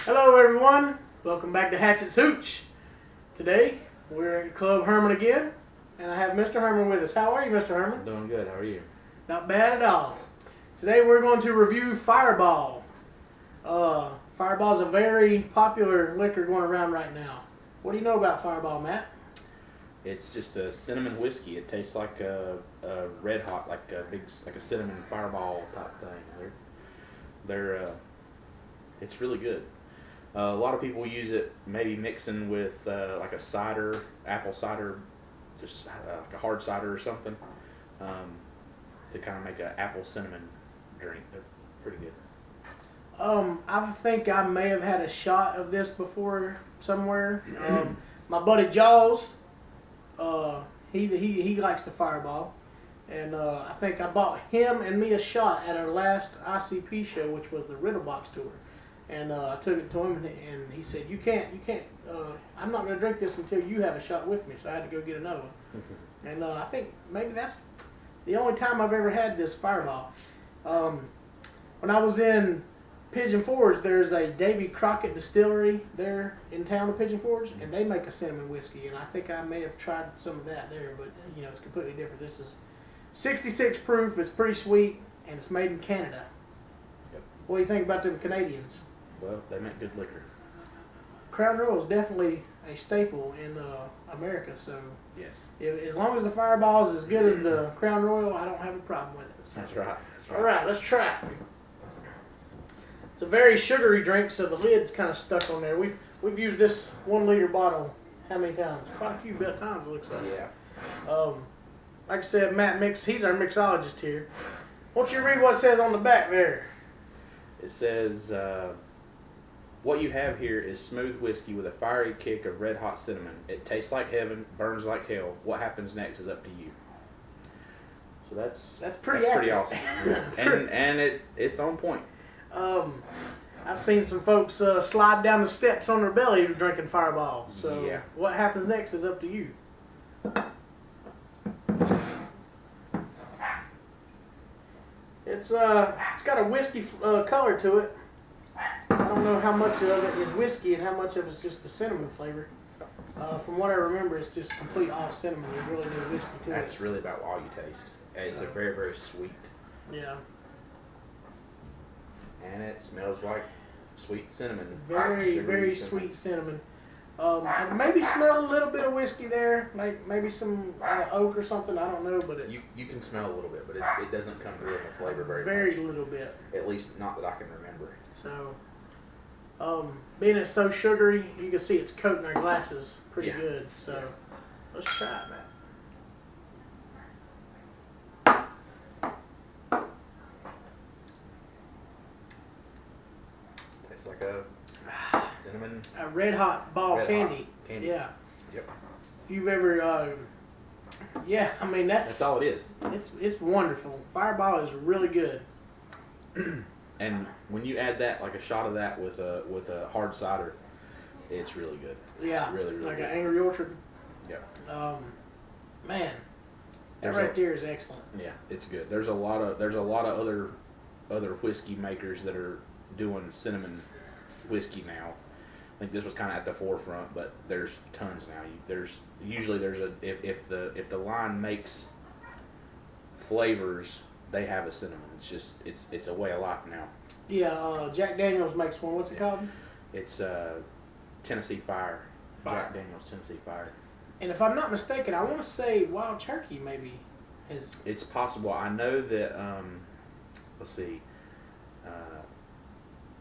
Hello everyone, welcome back to Hatchets Hooch. Today we're at Club Herman again, and I have Mr. Herman with us. How are you, Mr. Herman? I'm doing good. How are you? Not bad at all. Today we're going to review Fireball. Fireball is a very popular liquor going around right now. What do you know about Fireball, Matt? It's just a cinnamon whiskey. It tastes like a red hot, like a cinnamon fireball type thing. It's really good. A lot of people use it maybe mixing with like a cider, apple cider, just like a hard cider or something, to kind of make an apple cinnamon drink. They're pretty good. I think I may have had a shot of this before somewhere. My buddy Jaws, he likes the Fireball, and I think I bought him and me a shot at our last ICP show, which was the Riddle Box tour. And I took it to him, and he said, you can't, I'm not going to drink this until you have a shot with me, so I had to go get another one. And I think maybe that's the only time I've ever had this Fireball. When I was in Pigeon Forge, there's a Davy Crockett distillery there in town of Pigeon Forge, and they make a cinnamon whiskey, and I think I may have tried some of that there, but it's completely different. This is 66 proof, it's pretty sweet, and it's made in Canada. Yep. What do you think about them Canadians? Well, they make good liquor. Crown Royal is definitely a staple in America, so Yes. as long as the Fireball is as good as the Crown Royal, I don't have a problem with it. So. That's right. All right, let's try it. It's a very sugary drink, so the lid's kind of stuck on there. We've used this 1 liter bottle how many times? Quite a few times, it looks like. Yeah. Like I said, Matt he's our mixologist here. Why don't you read what it says on the back there? It says, what you have here is smooth whiskey with a fiery kick of red hot cinnamon. It tastes like heaven, burns like hell. What happens next is up to you. So that's pretty awesome. and it's on point. I've seen some folks slide down the steps on their belly drinking Fireball. So yeah. What happens next is up to you. It's got a whiskey color to it. I don't know how much of it is whiskey and how much of it is just the cinnamon flavor. From what I remember, it's just complete all cinnamon. There's really no whiskey to it. That's really about all you taste. And it's a very, very sweet. Yeah. And it smells like sweet cinnamon. Very, very sweet cinnamon. I maybe smell a little bit of whiskey there, maybe some oak or something. I don't know, but you can smell a little bit, but it doesn't come through in the flavor very much. Very little bit. At least not that I can remember. So, being it's so sugary, you can see it's coating our glasses pretty good. So, let's try it, Matt. Tastes like a cinnamon. A red hot ball candy. Candy. Yeah. Yep. If you've ever, I mean That's all it is. It's wonderful. Fireball is really good. And when you add that, like a shot of that with a hard cider, it's really good. Yeah. Really, really like good. An Angry Orchard. Yep. Man, that right there is excellent. Yeah, it's good. There's a lot of other whiskey makers that are doing cinnamon whiskey now. I think this was kind of at the forefront, but there's tons now. If the line makes flavors, they have a cinnamon. It's a way of life now. Yeah, Jack Daniels makes one. What's it called? It's Tennessee Fire. Jack Daniels Tennessee Fire. And if I'm not mistaken, I want to say Wild Turkey maybe is. It's possible. I know that. Let's see.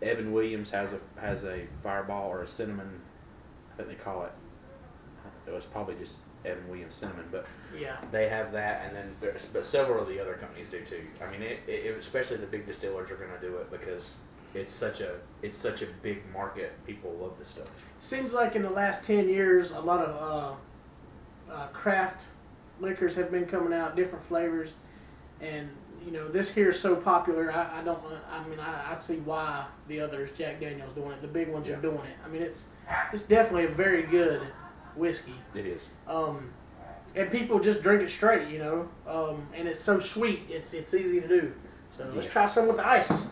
Evan Williams has a Fireball or a cinnamon. I think they call it. It was probably just Evan Williams cinnamon, but yeah, they have that, and then but several of the other companies do too. I mean, especially the big distillers are going to do it because it's such a big market. People love this stuff. Seems like in the last 10 years, a lot of craft liquors have been coming out, different flavors, and this here is so popular. I see why the others, Jack Daniels doing it, the big ones are doing it. I mean, it's definitely a very good whiskey. It is. And people just drink it straight, and it's so sweet. It's easy to do. So let's try some with the ice.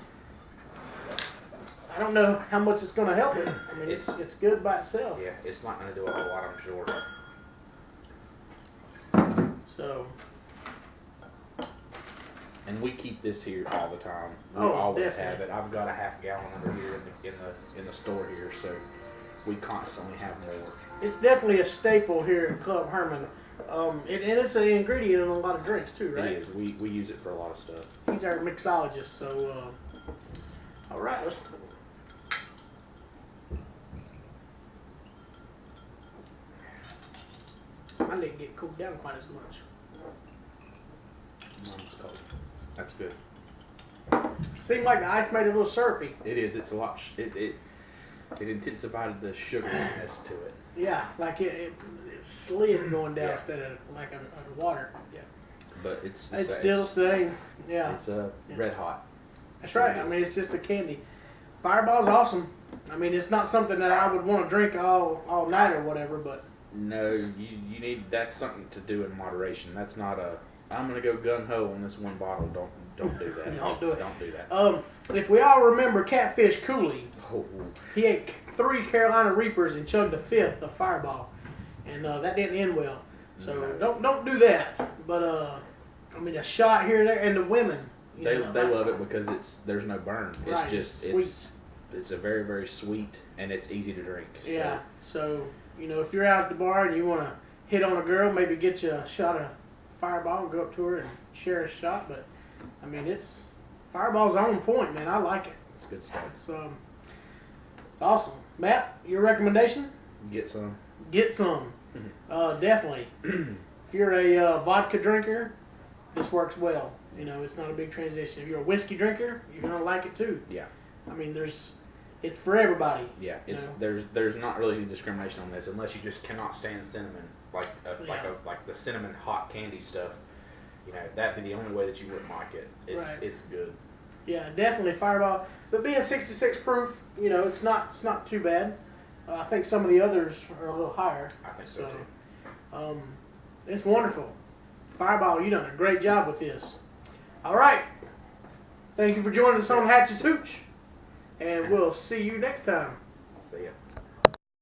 don't know how much it's gonna help it. I mean, it's good by itself. Yeah, it's not gonna do a whole lot, I'm sure. So. And we keep this here all the time. We Oh, always definitely. have it. I've got a half gallon under here in the store here, so we constantly have more. It's definitely a staple here at Club Herman. And it's an ingredient in a lot of drinks too, right? It is. We use it for a lot of stuff. He's our mixologist, so all right, let's. I didn't get cooled down quite as much. Mine's cold. That's good. Seemed like the ice made it a little syrupy. It is. It's a lot. It intensified the sugariness to it. Yeah, like it slid going down Yeah. instead of like under water. Yeah, But it's still the same. Yeah, It's red hot. that's right. I mean, it's just a candy. Fireball's awesome. I mean, it's not something that I would want to drink all night or whatever, but No, you need. That's something to do in moderation. That's not a. I'm gonna go gun ho on this one bottle. Don't do that. Don't do it. Don't do that. If we all remember Catfish Cooley, Oh, he ate 3 Carolina Reapers and chugged a 5th of Fireball, and that didn't end well. So No. don't do that. But I mean, a shot here and there, and the women, they love it because there's no burn. It's Right, just it's it's a very, very sweet, and it's easy to drink. So. Yeah. So if you're out at the bar and you want to hit on a girl, maybe get you a shot of Fireball and go up to her and share a shot. But I mean, Fireball's on point, man. I like it. It's good stuff. It's awesome. Matt, your recommendation? Get some. Get some. Definitely. If you're a vodka drinker, this works well. It's not a big transition. If you're a whiskey drinker, you're gonna like it too. Yeah. I mean, it's for everybody. Yeah. There's not really any discrimination on this unless you just cannot stand cinnamon, like the cinnamon hot candy stuff. That'd be the only way that you wouldn't like it. It's good. Yeah, definitely Fireball. But being 66 proof, it's not too bad. I think some of the others are a little higher. I think so too. It's wonderful. Fireball, you done a great job with this. All right. Thank you for joining us on Hatchets Hooch. And we'll see you next time. See ya.